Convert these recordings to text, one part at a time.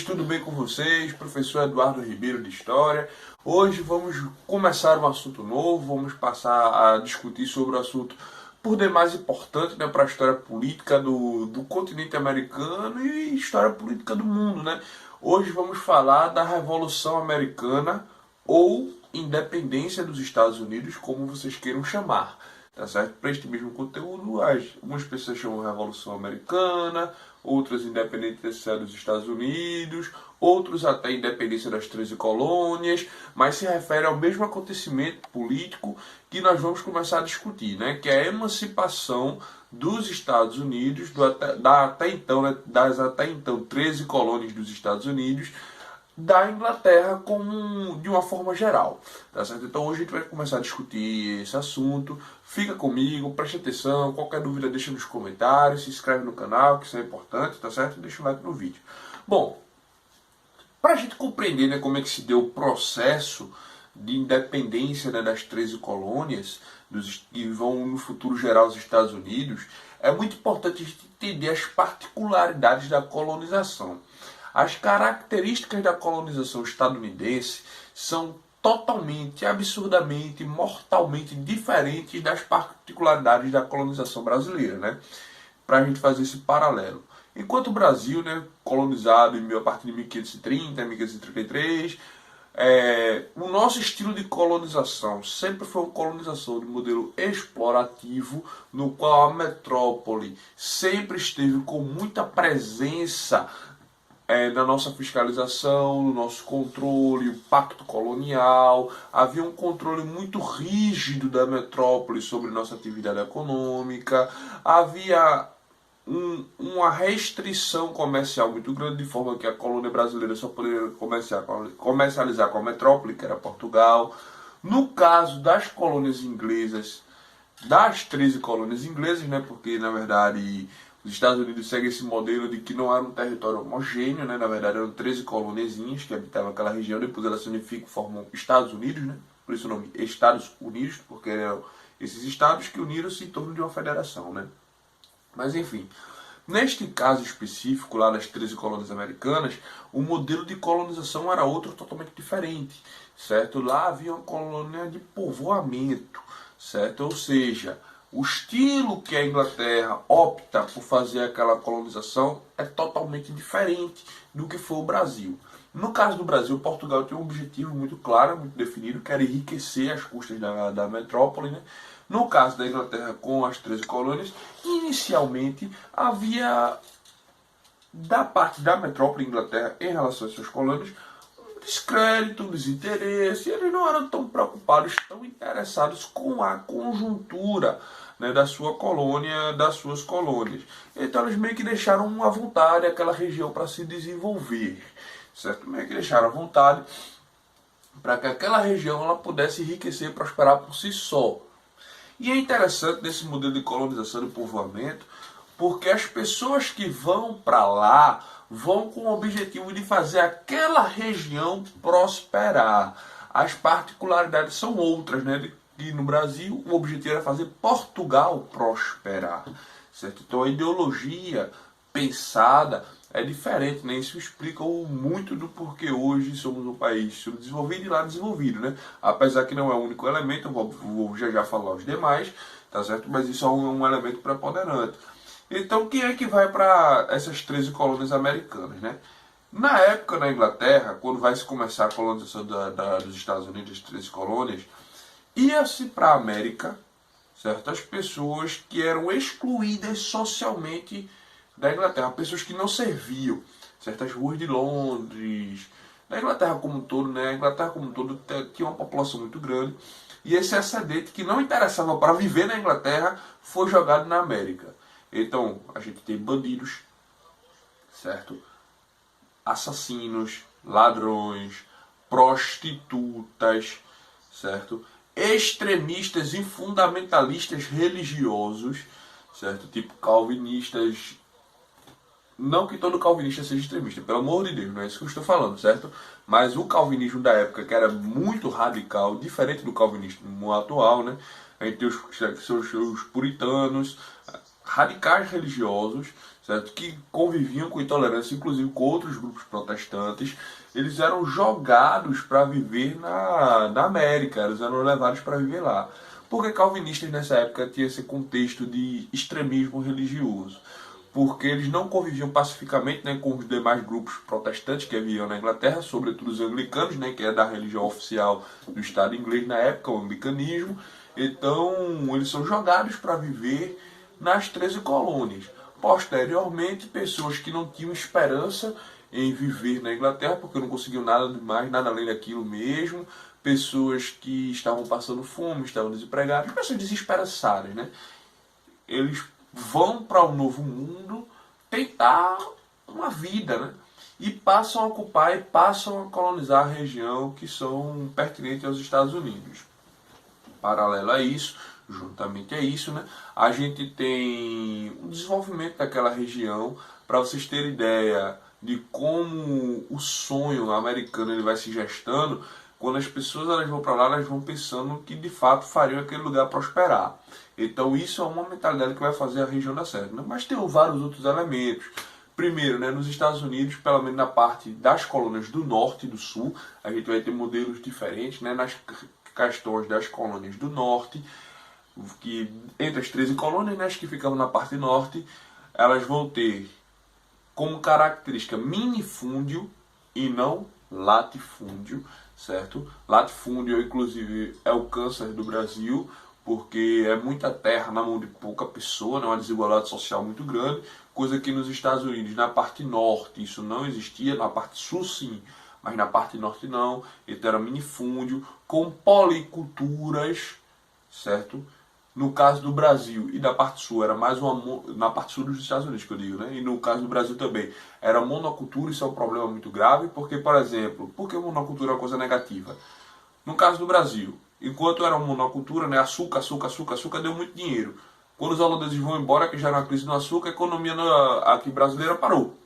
Tudo bem com vocês? Professor Eduardo Ribeiro de História. Hoje vamos começar um assunto novo, vamos passar a discutir sobre o assunto por demais importante, né, para a história política do continente americano e história política do mundo, né? Hoje vamos falar da Revolução Americana ou Independência dos Estados Unidos, como vocês queiram chamar. Tá certo? Para este mesmo conteúdo, algumas pessoas chamam Revolução Americana, outras Independência dos Estados Unidos, outros até Independência das 13 colônias, mas se refere ao mesmo acontecimento político que nós vamos começar a discutir, né? Que é a emancipação dos Estados Unidos, das até então 13 colônias dos Estados Unidos, da Inglaterra de uma forma geral, tá certo? Então hoje a gente vai começar a discutir esse assunto. Fica comigo, preste atenção, qualquer dúvida deixa nos comentários, se inscreve no canal, que isso é importante, tá certo? Deixa o like no vídeo. Bom, para a gente compreender, né, como é que se deu o processo de independência, né, das 13 colônias que vão no futuro gerar os Estados Unidos, é muito importante a gente entender as particularidades da colonização. As características da colonização estadunidense são totalmente, absurdamente, mortalmente diferentes das particularidades da colonização brasileira, né? Para a gente fazer esse paralelo. Enquanto o Brasil, né, colonizado a partir de 1530, 1533, o nosso estilo de colonização sempre foi uma colonização de modelo explorativo, no qual a metrópole sempre esteve com muita presença na nossa fiscalização, no nosso controle, o pacto colonial. Havia um controle muito rígido da metrópole sobre nossa atividade econômica, havia uma restrição comercial muito grande, de forma que a colônia brasileira só poderia comercializar com a metrópole, que era Portugal. No caso das colônias inglesas, das 13 colônias inglesas, né, porque na verdade os Estados Unidos seguem esse modelo de que não era um território homogêneo, né? Na verdade eram 13 colôniazinhas que habitavam aquela região, depois elas se unificam e formam Estados Unidos, né? Por isso o nome Estados Unidos, porque eram esses estados que uniram-se em torno de uma federação, né? Mas enfim, neste caso específico lá das 13 colônias americanas, o modelo de colonização era outro totalmente diferente, certo? Lá havia uma colônia de povoamento, certo? Ou seja, o estilo que a Inglaterra opta por fazer aquela colonização é totalmente diferente do que foi o Brasil. No caso do Brasil, Portugal tem um objetivo muito claro, muito definido, que era enriquecer as custas da metrópole, né? No caso da Inglaterra, com as 13 colônias, inicialmente havia, da parte da metrópole Inglaterra em relação às suas colônias, um descrédito, um desinteresse. Eles não eram tão preocupados, tão interessados com a conjuntura, né, da sua colônia, das suas colônias. Então eles meio que deixaram à vontade aquela região para se desenvolver, certo? Meio que deixaram à vontade para que aquela região ela pudesse enriquecer e prosperar por si só. E é interessante nesse modelo de colonização e povoamento, porque as pessoas que vão para lá vão com o objetivo de fazer aquela região prosperar. As particularidades são outras, né? E no Brasil o objetivo era fazer Portugal prosperar, certo? Então a ideologia pensada é diferente, né? Isso explica muito do porquê hoje somos um país subdesenvolvido e lá desenvolvido, né? Apesar que não é o único elemento, eu vou já falar os demais, tá certo? Mas isso é um elemento preponderante. Então quem é que vai para essas 13 colônias americanas, né? Na época na Inglaterra, quando vai se começar a colonização dos Estados Unidos, as 13 colônias, ia-se para a América, certo? As pessoas que eram excluídas socialmente da Inglaterra, pessoas que não serviam, certas ruas de Londres, da Inglaterra como um todo, né? A Inglaterra como um todo tinha uma população muito grande, e esse excedente que não interessava para viver na Inglaterra foi jogado na América. Então a gente tem bandidos, certo? Assassinos, ladrões, prostitutas, certo? Extremistas e fundamentalistas religiosos, certo? Tipo calvinistas. Não que todo calvinista seja extremista, pelo amor de Deus, não é isso que eu estou falando, certo? Mas o calvinismo da época, que era muito radical, diferente do calvinismo atual, né? A gente tem os puritanos, radicais religiosos, certo? Que conviviam com intolerância, inclusive com outros grupos protestantes. Eles eram jogados para viver na América, eles eram levados para viver lá. Porque calvinistas nessa época tinham esse contexto de extremismo religioso. Porque eles não conviviam pacificamente, né, com os demais grupos protestantes que haviam na Inglaterra, sobretudo os anglicanos, né, que é da religião oficial do Estado inglês na época, o anglicanismo. Então, eles são jogados para viver nas 13 colônias. Posteriormente, pessoas que não tinham esperança em viver na Inglaterra, porque não conseguiam nada mais, nada além daquilo mesmo, pessoas que estavam passando fome, estavam desempregadas, pessoas desesperançadas, né? Eles vão para um novo mundo tentar uma vida, né? E passam a ocupar e passam a colonizar a região que são pertinentes aos Estados Unidos. Paralelo a isso, juntamente a isso, né, a gente tem um desenvolvimento daquela região. Para vocês terem ideia de como o sonho americano ele vai se gestando, quando as pessoas elas vão para lá, elas vão pensando que de fato fariam aquele lugar prosperar. Então isso é uma mentalidade que vai fazer a região dar certo, né? Mas tem vários outros elementos. Primeiro, né, nos Estados Unidos, pelo menos na parte das colônias do norte e do sul, a gente vai ter modelos diferentes, né, nas questões das colônias do norte, que entre as 13 colônias, né, as que ficam na parte norte, elas vão ter como característica minifúndio e não latifúndio, certo? Latifúndio, inclusive, é o câncer do Brasil, porque é muita terra na mão de pouca pessoa, né? Uma desigualdade social muito grande, coisa que nos Estados Unidos, na parte norte, isso não existia, na parte sul sim, mas na parte norte não. Então era minifúndio, com policulturas, certo? No caso do Brasil e da parte sul, era mais uma. Na parte sul dos Estados Unidos, que eu digo, né? E no caso do Brasil também, era monocultura. Isso é um problema muito grave, porque, por exemplo, por que monocultura é uma coisa negativa? No caso do Brasil, enquanto era uma monocultura, né? Açúcar, açúcar, açúcar, açúcar deu muito dinheiro. Quando os holandeses vão embora, que já era uma crise no açúcar, a economia aqui brasileira parou.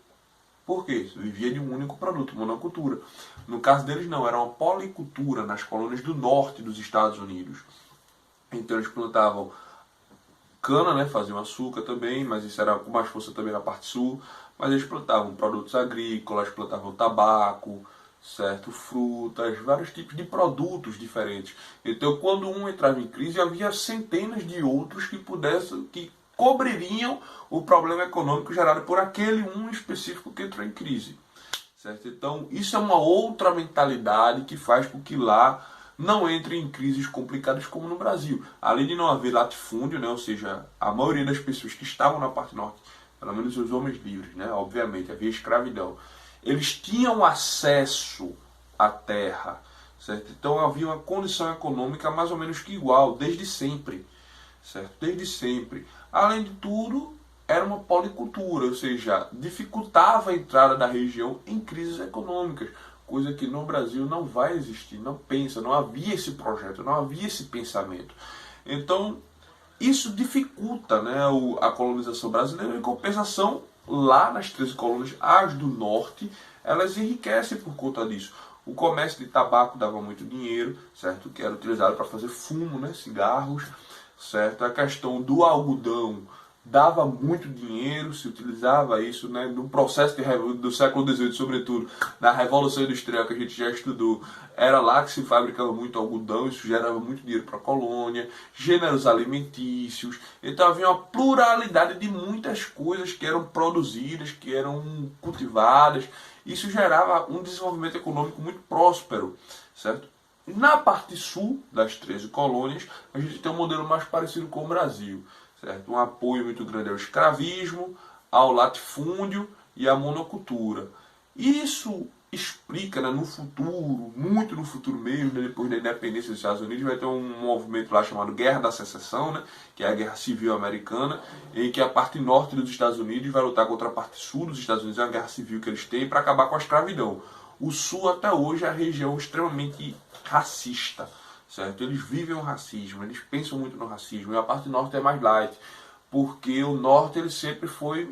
Por quê? Vivia de um único produto, monocultura. No caso deles, não, era uma policultura nas colônias do norte dos Estados Unidos. Então eles plantavam cana, né, faziam açúcar também, mas isso era com mais força também na parte sul. Mas eles plantavam produtos agrícolas, plantavam tabaco, certo, frutas, vários tipos de produtos diferentes. Então quando um entrava em crise, havia centenas de outros que cobririam o problema econômico gerado por aquele um específico que entrou em crise. Certo? Então isso é uma outra mentalidade que faz com que lá não entre em crises complicadas como no Brasil. Além de não haver latifúndio, né, ou seja, a maioria das pessoas que estavam na parte norte, pelo menos os homens livres, né, obviamente, havia escravidão, eles tinham acesso à terra, certo? Então havia uma condição econômica mais ou menos que igual, desde sempre, certo? Desde sempre. Além de tudo, era uma policultura, ou seja, dificultava a entrada da região em crises econômicas, coisa que no Brasil não vai existir, não havia esse projeto, não havia esse pensamento. Então, isso dificulta, né, a colonização brasileira. Em compensação, lá nas 13 colônias, as do norte, elas enriquecem por conta disso. O comércio de tabaco dava muito dinheiro, certo? Que era utilizado para fazer fumo, né, cigarros, certo? A questão do algodão dava muito dinheiro, se utilizava isso, né, no processo do século XVIII, sobretudo, na Revolução Industrial que a gente já estudou, era lá que se fabricava muito algodão, isso gerava muito dinheiro para a colônia, gêneros alimentícios, então havia uma pluralidade de muitas coisas que eram produzidas, que eram cultivadas, isso gerava um desenvolvimento econômico muito próspero, certo? Na parte sul das 13 colônias, a gente tem um modelo mais parecido com o Brasil, certo? Um apoio muito grande ao escravismo, ao latifúndio e à monocultura. Isso explica, né, no futuro, muito no futuro mesmo, né, depois da independência dos Estados Unidos, vai ter um movimento lá chamado Guerra da Secessão, né, que é a Guerra Civil Americana, em que a parte norte dos Estados Unidos vai lutar contra a parte sul dos Estados Unidos, é uma guerra civil que eles têm para acabar com a escravidão. O sul até hoje é a região extremamente racista, certo? Eles vivem o racismo, eles pensam muito no racismo, e a parte norte é mais light, porque o norte ele sempre foi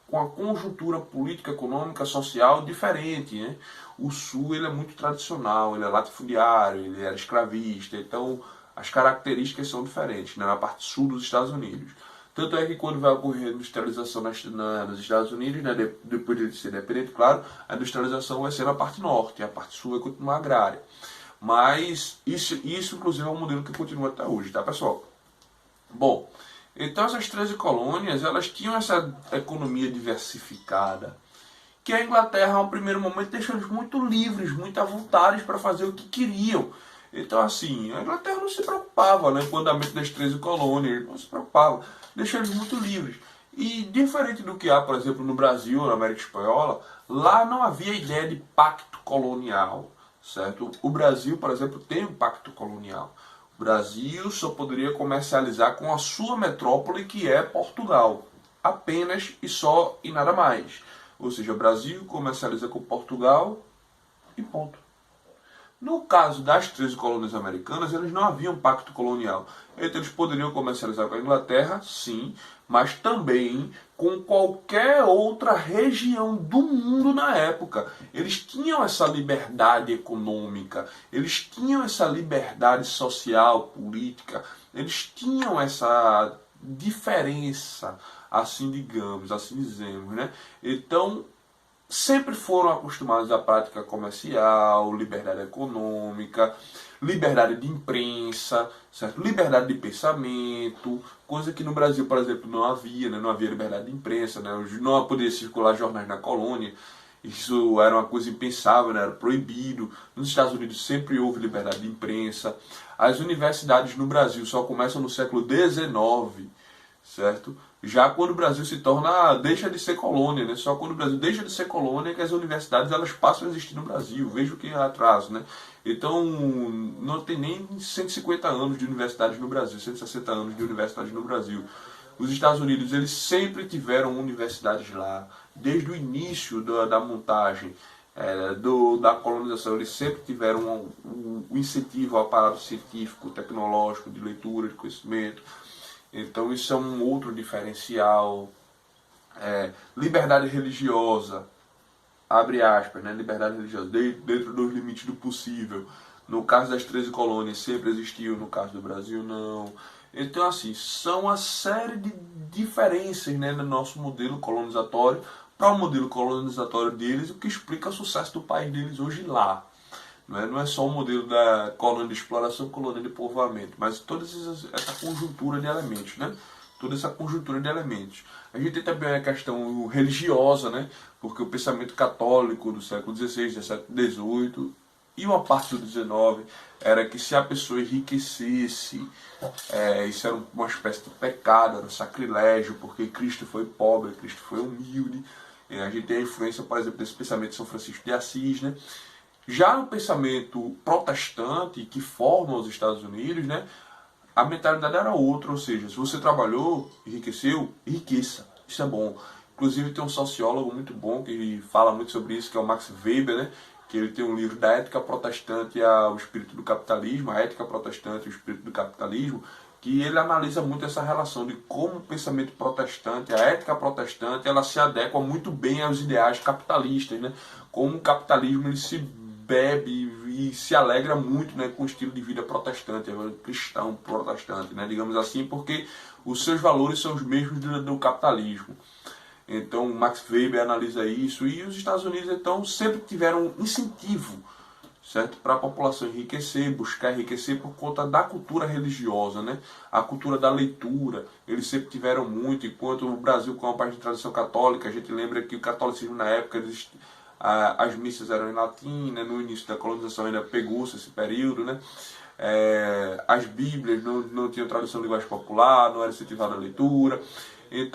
com a conjuntura política, econômica, social diferente, né? O sul ele é muito tradicional, ele é latifundiário, ele era escravista, então as características são diferentes, né? Na parte sul dos Estados Unidos, Tanto é que quando vai ocorrer a industrialização nos Estados Unidos, né, depois de ser dependente, claro, a industrialização vai ser na parte norte, a parte sul vai continuar agrária. Mas isso inclusive é um modelo que continua até hoje, tá, pessoal? Bom, então essas 13 colônias, elas tinham essa economia diversificada, que a Inglaterra, ao primeiro momento, deixou eles muito livres, muito à vontade para fazer o que queriam. Então, assim, a Inglaterra não se preocupava, né, com o andamento das 13 colônias, não se preocupava, deixou eles muito livres. E diferente do que há, por exemplo, no Brasil, na América Espanhola, lá não havia ideia de pacto colonial, certo? O Brasil, por exemplo, tem um pacto colonial. O Brasil só poderia comercializar com a sua metrópole, que é Portugal. Apenas e só e nada mais. Ou seja, o Brasil comercializa com Portugal e ponto. No caso das 13 colônias americanas, eles não haviam pacto colonial. Então eles poderiam comercializar com a Inglaterra, sim, mas também com qualquer outra região do mundo na época. Eles tinham essa liberdade econômica, eles tinham essa liberdade social, política, eles tinham essa diferença, assim digamos, assim dizemos, né? Então, sempre foram acostumados à prática comercial, liberdade econômica, liberdade de imprensa, certo? Liberdade de pensamento, coisa que no Brasil, por exemplo, não havia, né? Não havia liberdade de imprensa, né? Não podia circular jornais na colônia, isso era uma coisa impensável, né? Era proibido. Nos Estados Unidos sempre houve liberdade de imprensa. As universidades no Brasil só começam no século XIX, certo? Já quando o Brasil se torna, deixa de ser colônia, né? Só quando o Brasil deixa de ser colônia que as universidades elas passam a existir no Brasil. Veja o que é atraso, né? Então, não tem nem 150 anos de universidades no Brasil, 160 anos de universidades no Brasil. Os Estados Unidos, eles sempre tiveram universidades lá, desde o início da montagem, da colonização, eles sempre tiveram um incentivo ao aparato científico, tecnológico, de leitura, de conhecimento. Então isso é um outro diferencial. Liberdade religiosa, abre aspas, né? Liberdade religiosa, dentro dos limites do possível. No caso das 13 colônias sempre existiu, no caso do Brasil não. Então assim, são uma série de diferenças, né, no nosso modelo colonizatório para o modelo colonizatório deles, o que explica o sucesso do país deles hoje lá. Não é só o modelo da colônia de exploração, colônia de povoamento, mas toda essa conjuntura de elementos, né? Toda essa conjuntura de elementos. A gente tem também a questão religiosa, né? Porque o pensamento católico do século XVI, XVII, XVIII e uma parte do XIX era que se a pessoa enriquecesse, isso era uma espécie de pecado, era um sacrilégio, porque Cristo foi pobre, Cristo foi humilde. A gente tem a influência, por exemplo, desse pensamento de São Francisco de Assis, né? Já no pensamento protestante que forma os Estados Unidos, né, a mentalidade era outra, ou seja, se você trabalhou, enriqueceu, enriqueça, isso é bom. Inclusive tem um sociólogo muito bom que fala muito sobre isso, que é o Max Weber, né, que ele tem um livro da ética protestante ao espírito do capitalismo, a ética protestante e o espírito do capitalismo, que ele analisa muito essa relação de como o pensamento protestante, a ética protestante, ela se adequa muito bem aos ideais capitalistas, né, como o capitalismo ele se bebe e se alegra muito, né, com o estilo de vida protestante, cristão protestante, né, digamos assim, porque os seus valores são os mesmos do capitalismo. Então Max Weber analisa isso e os Estados Unidos então sempre tiveram um incentivo, certo, para a população enriquecer, buscar enriquecer por conta da cultura religiosa, né, a cultura da leitura. Eles sempre tiveram muito, enquanto o Brasil com uma parte de tradição católica, a gente lembra que o catolicismo na época as missas eram em latim, né? No início da colonização ainda pegou-se esse período, né? As bíblias não tinham tradução em linguagem popular, não era incentivada a leitura. Então